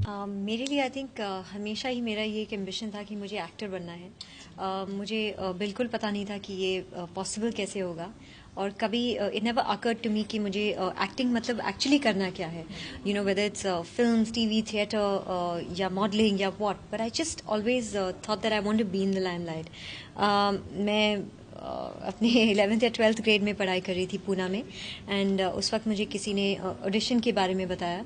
मेरे लिए I think हमेशा ही मेरा ये एक एम्बिशन था कि मुझे एक्टर बनना है। मुझे बिल्कुल पता नहीं था कि ये पॉसिबल कैसे होगा, और कभी it never occurred to me कि मुझे एक्टिंग मतलब एक्चुअली करना क्या है, you know, whether it's films, TV, theatre या मॉडलिंग या what, but I just always thought that I want to be in the limelight. मैं अपने 11th या 12th ग्रेड में पढ़ाई कर रही थी पूना में, एंड उस वक्त मुझे किसी ने ऑडिशन के बारे में बताया,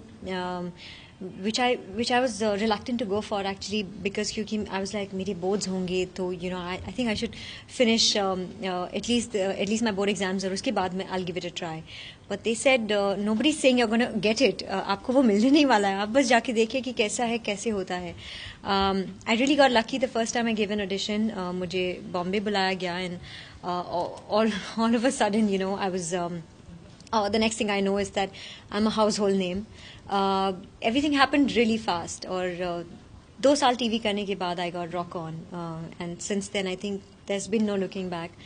which I was reluctant to go for actually, because क्योंकि I was like मेरे boards होंगे तो you know I think I should finish at least my board exams और उसके बाद मैं I'll give it a try. But they said nobody's saying you're gonna get it. आपको वो मिलने नहीं वाला है, आप बस जाके देखिए कि कैसा है, कैसे होता है. I really got lucky the first time I gave an audition. मुझे बॉम्बे बुलाया गया, and all of a sudden, you know, I was the next thing I know is that I'm a household name. Everything happened really fast. और 2 साल TV करने के बाद I got rock on, and since then I think there's been no looking back.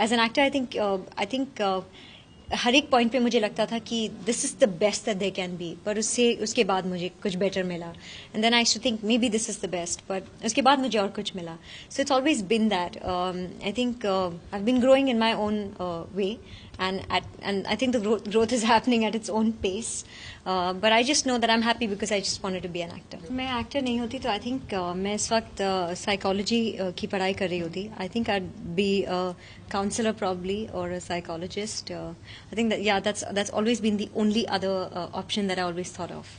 As an actor, I think हर एक point पे मुझे लगता था कि this is the best that they can be, पर उसके बाद मुझे कुछ बेटर मिला, and then I should think maybe this is the best, but उसके बाद मुझे और कुछ मिला. So it's always been that. I think I have been growing in my own way, and I think the growth is happening at its own pace, but I just know that I'm happy because I just wanted to be an actor. मैं actor नहीं होती तो I think मैं इस वक्त psychology की पढ़ाई कर रही होती. I think I'd be a counselor probably, or a psychologist. I think that, yeah, that's always been the only other option that I always thought of.